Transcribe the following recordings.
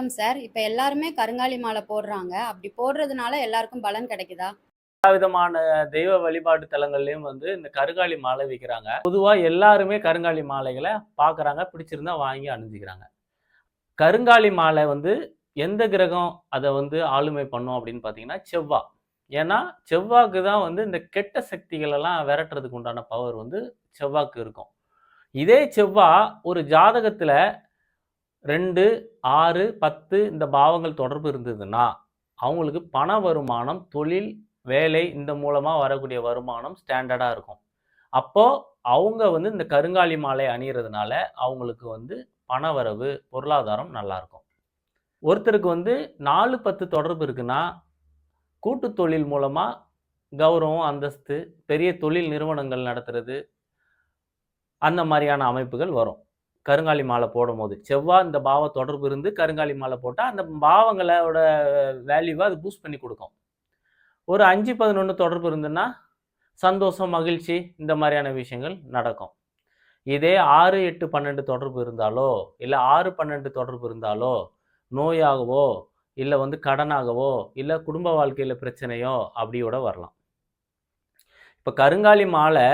வணக்கம் சார். இப்ப எல்லாருமே கருங்காலி மாலை போடுறாங்க. அப்படி போடுறதுனால எல்லாருக்கும் பலன் கிடைக்குதா? எல்லா விதமான தெய்வ வழிபாட்டு தலங்கள்லயும் இந்த கருங்காலி மாலை விக்கிறாங்க. பொதுவா எல்லாருமே கருங்காலி மாலைகள பார்க்குறாங்க. பிடிச்சிருந்தா வாங்கி அணிஞ்சுக்கிறாங்க. கருங்காலி மாலை எந்த கிரகம் அத ஆளுமை பண்ணும் அப்படின்னு பார்த்தீங்கன்னா, செவ்வா. ஏன்னா, செவ்வாக்கு தான் இந்த கெட்ட சக்திகள் எல்லாம் விரட்டுறதுக்கு உண்டான பவர் செவ்வாக்கு இருக்கும். இதே செவ்வா ஒரு ஜாதகத்துல 2, 6, 10 இந்த பாவங்கள் தொடர்பு இருந்ததுன்னா, அவங்களுக்கு பண வருமானம், தொழில், வேலை இந்த மூலமா வரக்கூடிய வருமானம் ஸ்டாண்டர்டா இருக்கும். அப்போ அவங்க இந்த கருங்காலி மாலை அணியறதுனால அவங்களுக்கு பணவரவு, பொருளாதாரம் நல்லா இருக்கும். ஒருத்தருக்கு 4, 10 தொடர்பு இருக்குன்னா, கூட்டு தொழில் மூலமா கௌரவம், அந்தஸ்து, பெரிய தொழில் நிறுவனங்கள் நடத்துறது, அந்த மாரியான அமைப்புகள் வரும். கருங்காலி மாலை போடும்போது. செவ்வாய் இந்த பாவ தொடர்பு இருந்து கருங்காலி மாலை போட்டா, அந்த பாவங்களோட வேல்யூவ அது பூஸ்ட் பண்ணி குடுக்கும். ஒரு 5, 11 தொடர்பு இருந்துன்னா, சந்தோஷம், மகிழ்ச்சி இந்த மாரியான விஷயங்கள் நடக்கும். இதே 6, 8, 12 தொடர்பு இருந்தாலோ, இல்ல 6, 12 தொடர்பு இருந்தாலோ, நோயாகவோ, இல்ல கடனாகவோ, இல்ல குடும்ப வாழ்க்கையில பிரச்சனையோ அப்படியோட வரலாம். இப்ப கருங்காலி மாலை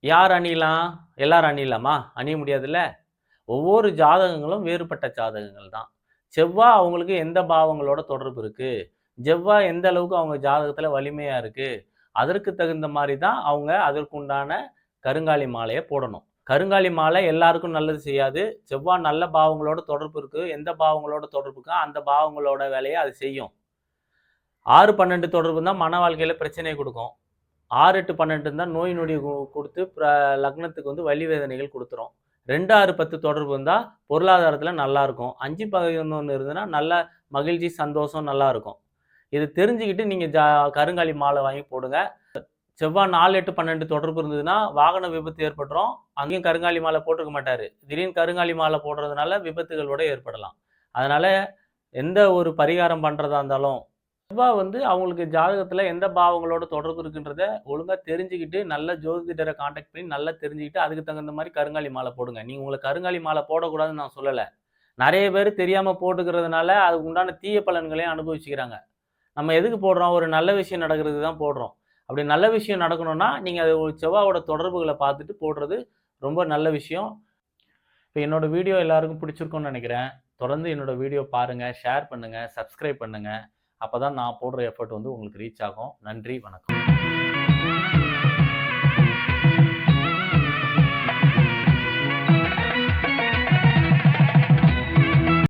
யார் அணியலாம்? எல்லாரும் அணியலாமா? அணிய முடியாதுல்ல. ஒவ்வொரு ஜாதகங்களும் வேறுபட்ட ஜாதகங்கள் தான். செவ்வாய் அவங்களுக்கு எந்த பாவங்களோட தொடர்பு இருக்கு? செவ்வாய் எந்த அளவுக்கு அவங்க ஜாதகத்துல வலிமையா இருக்கு? அதற்கு தகுந்த மாதிரி தான் அவங்க அதற்குண்டான கருங்காலி மாலையை போடணும். கருங்காலி மாலை எல்லாருக்கும் நல்லது செய்யாது. செவ்வாய் நல்ல பாவங்களோட தொடர்பு இருக்கு. எந்த பாவங்களோட தொடர்பு இருக்கோ அந்த பாவங்களோட வேலையை அது செய்யும். 6, 12 தொடர்பு தான் மன வாழ்க்கையில பிரச்சனையை கொடுக்கும். 6, 8, 12 தான் நோய் நொடி கொடுத்து லக்னத்துக்கு வலி வேதனைகள் கொடுத்துரும். 2, 6, 10 தொடர்பு இருந்தா பொருளாதாரத்துல நல்லா இருக்கும். 5, 11 இருந்ததுன்னா நல்ல மகிழ்ச்சி, சந்தோஷம் நல்லா இருக்கும். இது தெரிஞ்சுக்கிட்டு நீங்க கருங்காலி மாலை வாங்கி போடுங்க. செவ்வாய் 4, 8, 12 தொடர்பு இருந்ததுன்னா வாகன விபத்து ஏற்பட்டுரும். அங்கேயும் கருங்காலி மாலை போட்டுக்க மாட்டாரு. திடீர்னு கருங்காலி மாலை போடுறதுனால விபத்துகளோட ஏற்படலாம். அதனால எந்த ஒரு பரிகாரம் பண்றதா இருந்தாலும் செவ்வாய் அவங்களுக்கு ஜாதகத்துல எந்த பாவங்களோட தொடர்பு இருக்குன்றத ஒழுங்கா தெரிஞ்சுக்கிட்டு நல்ல ஜோதிடரை கான்டாக்ட் பண்ணி நல்லா தெரிஞ்சுக்கிட்டு அதுக்கு தகுந்த மாதிரி கருங்காலி மாலை போடுங்க. நீங்க உங்களுக்கு கருங்காலி மாலை போடக்கூடாதுன்னு நான் சொல்லல. நிறைய பேர் தெரியாம போட்டுக்கிறதுனால அதுக்கு உண்டான தீய பலன்களையும் அனுபவிச்சுக்கிறாங்க. நம்ம எதுக்கு போடுறோம்? ஒரு நல்ல விஷயம் நடக்கிறதுக்கு தான் போடுறோம். அப்படி நல்ல விஷயம் நடக்கணும்னா நீங்க அது ஒரு செவ்வாயோட தொடர்புகளை பார்த்துட்டு போடுறது ரொம்ப நல்ல விஷயம். இப்போ என்னோட வீடியோ எல்லாருக்கும் பிடிச்சிருக்கும்னு நினைக்கிறேன். தொடர்ந்து என்னோட வீடியோ பாருங்க, ஷேர் பண்ணுங்க, சப்ஸ்கிரைப் பண்ணுங்க. அப்பதான் நான் போடுற எஃபர்ட் உங்களுக்கு ரீச் ஆகும். நன்றி, வணக்கம்.